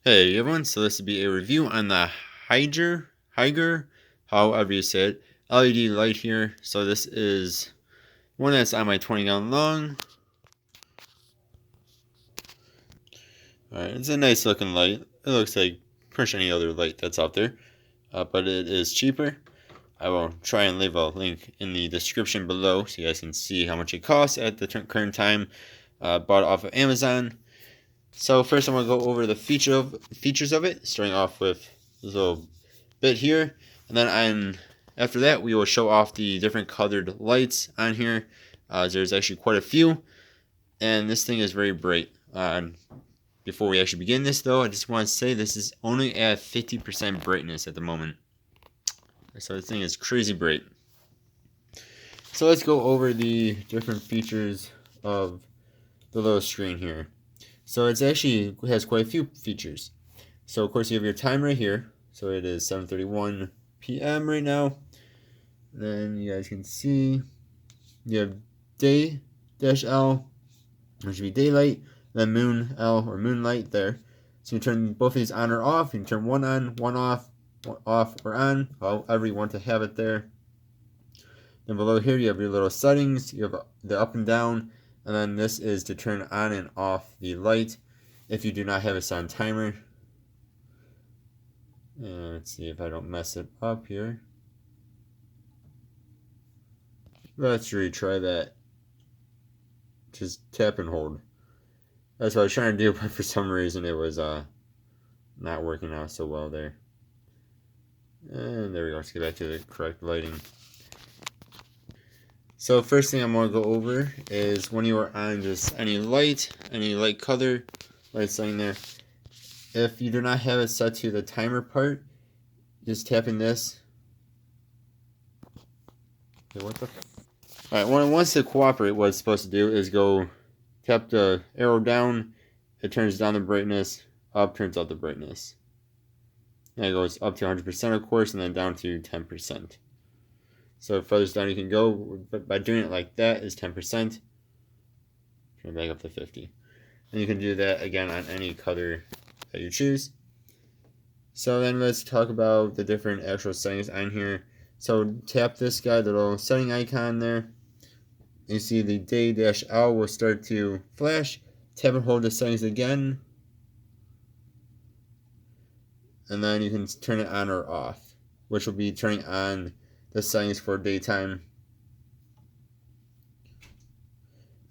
Hey everyone, so this will be a review on the Hygger, however you say it, LED light here. So this is one that's on my 20 gallon long. Alright, it's a nice looking light. It looks like pretty much any other light that's out there, but it is cheaper. I will try and leave a link in the description below so you guys can see how much it costs at the current time. Bought it off of Amazon. So first I'm going to go over the features of it, starting off with this little bit here. And then after that, we will show off the different colored lights on here. There's actually quite a few. And this thing is very bright. Before we actually begin this though, I just want to say this is only at 50% brightness at the moment. So this thing is crazy bright. So let's go over the different features of the little screen here. So it has quite a few features. So of course you have your time right here. So it is 7:31 p.m. right now. Then you guys can see you have day-L, which would be daylight, then moon L or moonlight there. So you turn both of these on or off. You can turn one on, one off or on, however you want to have it there. Then below here you have your little settings. You have the up and down. And then this is to turn on and off the light if you do not have a set on timer. And let's see if I don't mess it up here. Let's retry that. Just tap and hold. That's what I was trying to do, but for some reason it was not working out so well there. And there we go. Let's get back to the correct lighting. So first thing I'm going to go over is when you are on just any light color, light setting there. If you do not have it set to the timer part, just tapping this. Okay, what the? Alright, once to cooperate, what it's supposed to do is go tap the arrow down, it turns down the brightness, up turns up the brightness. And it goes up to 100% of course, and then down to 10%. So furthest down you can go, but by doing it like that is 10%. Turn it back up to 50. And you can do that again on any color that you choose. So then let's talk about the different actual settings on here. So tap this guy, the little setting icon there. You see the day-L will start to flash. Tap and hold the settings again. And then you can turn it on or off, which will be turning on the settings for daytime.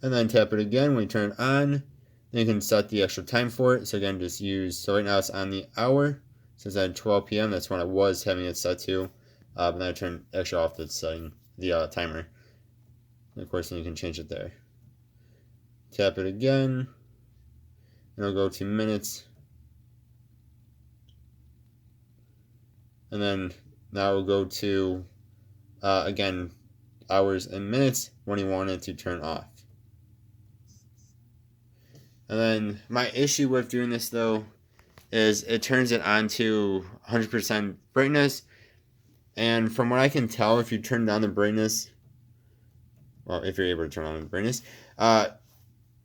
And then tap it again when you turn it on. Then you can set the extra time for it. So again, so right now it's on the hour. So it's at 12 p.m. That's when I was having it set to. But then I turned extra off the setting, the timer. And of course, then you can change it there. Tap it again. And it'll go to minutes. And then now we'll go to again, hours and minutes when you want it to turn off. And then my issue with doing this though is it turns it on to 100% brightness. And from what I can tell, if you turn down the brightness, well, if you're able to turn on the brightness,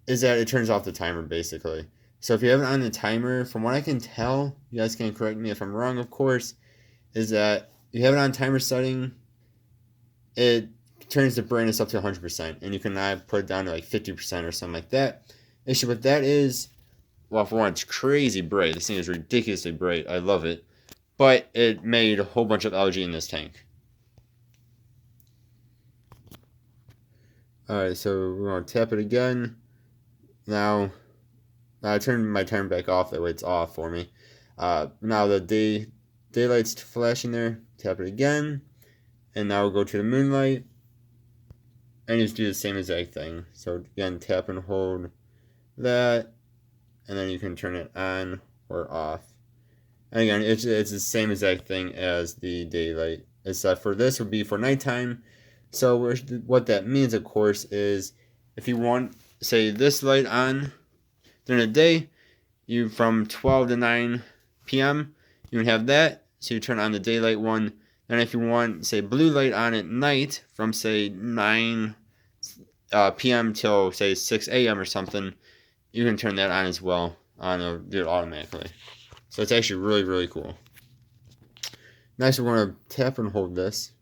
is that it turns off the timer basically. So if you have it on the timer, from what I can tell, you guys can correct me if I'm wrong, of course, is that you have it on timer setting, it turns the brightness up to 100%, and you cannot put it down to like 50% or something like that. Issue with that is, well, for one, it's crazy bright. This thing is ridiculously bright. I love it. But it made a whole bunch of algae in this tank. Alright, so we're going to tap it again. Now, I turned my timer back off. That way it's off for me. Now the daylight's flashing there. Tap it again. And now we'll go to the moonlight. And just do the same exact thing. So again, tap and hold that. And then you can turn it on or off. And again, it's the same exact thing as the daylight. Except for this would be for nighttime. So what that means, of course, is if you want, say, this light on during the day, you from 12 to 9 p.m., you can have that. So you turn on the daylight one. Then if you want, say, blue light on at night from, say, 9 p.m. till, say, 6 a.m. or something, you can turn that on as well. Do it automatically. So it's actually really, really cool. Next, we're going to tap and hold this.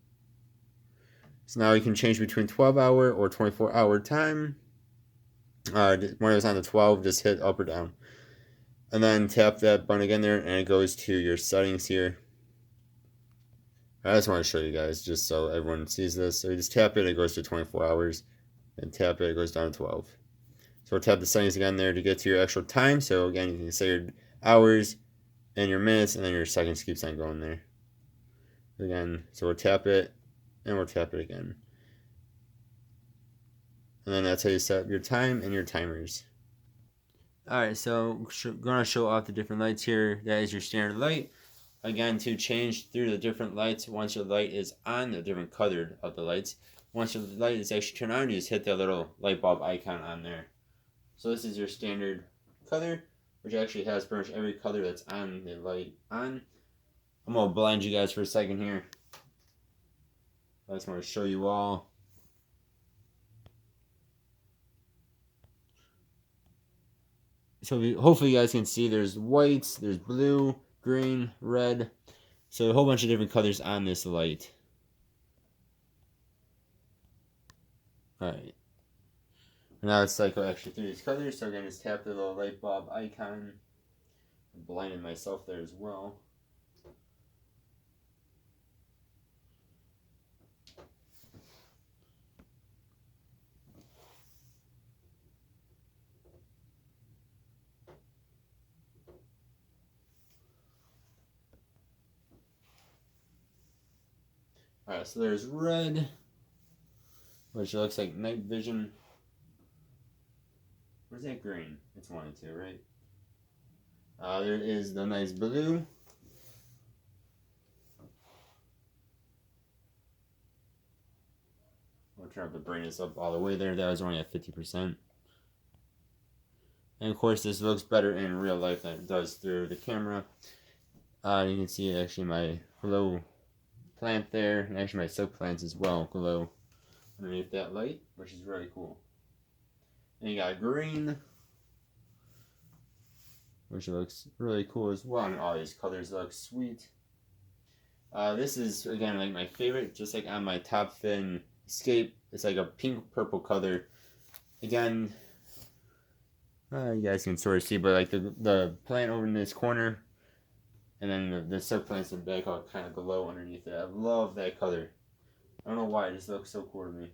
So now you can change between 12-hour or 24-hour time. When it was on the 12, just hit up or down. And then tap that button again there, and it goes to your settings here. I just want to show you guys, just so everyone sees this. So you just tap it, it goes to 24 hours. And tap it, it goes down to 12. So we'll tap the settings again there to get to your actual time. So again, you can say your hours and your minutes, and then your seconds keeps on going there. Again, so we'll tap it, and we'll tap it again. And then that's how you set up your time and your timers. Alright, so going to show off the different lights here. That is your standard light. Again, to change through the different lights, once your light is on, the different color of the lights. Once your light is actually turned on, you just hit that little light bulb icon on there. So this is your standard color, which actually has pretty much every color that's on the light on. I'm going to blind you guys for a second here. I just want to show you all. So hopefully you guys can see there's whites, there's blue, green, red. So a whole bunch of different colors on this light. Alright. Now let's cycle actually through these colors. So again, just tap the little light bulb icon. I'm blinding myself there as well. Alright, so there's red, which looks like night vision. Where's that green? It's 1 and 2, right? There is the nice blue. I'll turn up the brightness up all the way there. That was only at 50%. And of course, this looks better in real life than it does through the camera. You can see actually my glow plant there, and actually my silk plants as well glow underneath that light, which is really cool. And you got green, which looks really cool as well. I mean, all these colors look sweet. This is again like my favorite, just like on my top fin escape. It's like a pink purple color. Again, you guys can sort of see, but like the plant over in this corner, and then the silk plants in the back all kind of glow underneath it. I love that color. I don't know why, it just looks so cool to me.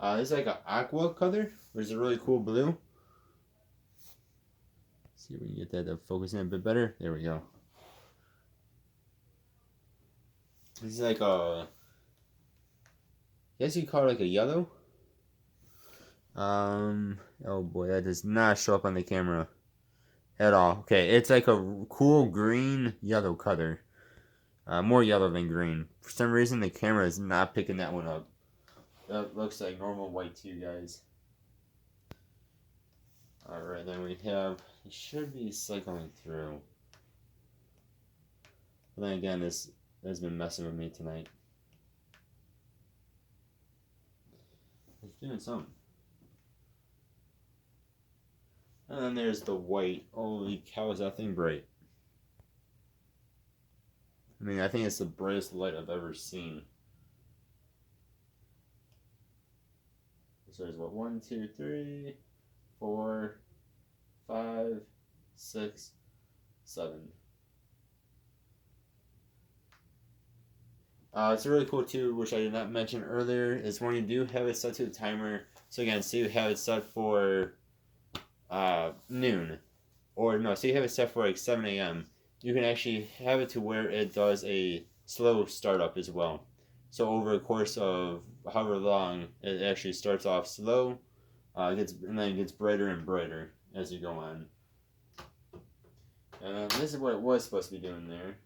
This is like an aqua color, which is a really cool blue. Let's see if we can get that to focus in a bit better. There we go. This is like a, I guess you call it like a yellow. Oh boy, that does not show up on the camera at all. Okay, it's like a cool green yellow color. More yellow than green. For some reason, the camera is not picking that one up. That looks like normal white to you guys. Alright, then we have, it should be cycling through. But then again, this has been messing with me tonight. It's doing something. And then there's the white. Holy cow, is that thing bright. I mean, I think it's the brightest light I've ever seen. So there's what, 1, 2, 3, 4, 5, 6, 7. It's really cool too, which I did not mention earlier, is when you do have it set to the timer. So again, say you have it set for noon, or no, say you have it set for like 7 a.m. You can actually have it to where it does a slow startup as well. So over the course of however long, it actually starts off slow, and then it gets brighter and brighter as you go on. And this is what it was supposed to be doing there,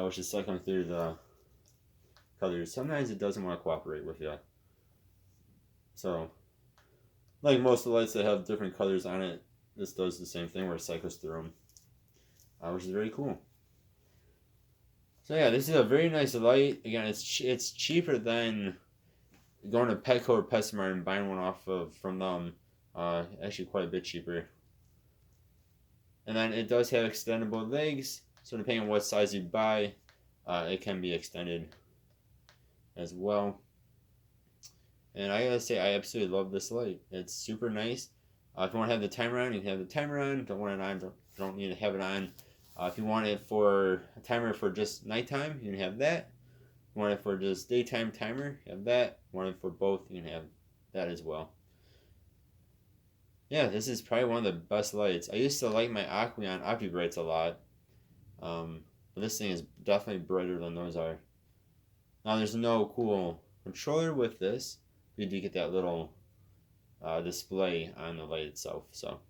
which is cycling through the colors. Sometimes it doesn't want to cooperate with you. So, like most of the lights that have different colors on it, this does the same thing where it cycles through them, which is very cool. So yeah, this is a very nice light. Again, it's cheaper than going to Petco or PetSmart and buying one off of from them. Actually, quite a bit cheaper. And then it does have extendable legs, so depending on what size you buy, it can be extended as well. And I gotta say, I absolutely love this light. It's super nice. If you want to have the timer on, you can have the timer on. Don't want it on, don't need to have it on. If you want it for a timer for just nighttime, you can have that. If you want it for just daytime timer, you have that. If you want it for both, you can have that as well. Yeah, this is probably one of the best lights. I used to like my Aqueon OptiBrights a lot. But this thing is definitely brighter than those are. Now there's no cool controller with this. You do get that little display on the light itself. So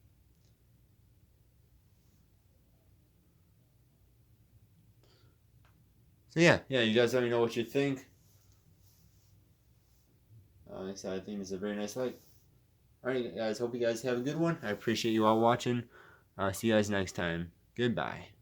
yeah, you guys let me know what you think. Like I said, I think it's a very nice light. Alright guys, hope you guys have a good one. I appreciate you all watching. See you guys next time. Goodbye.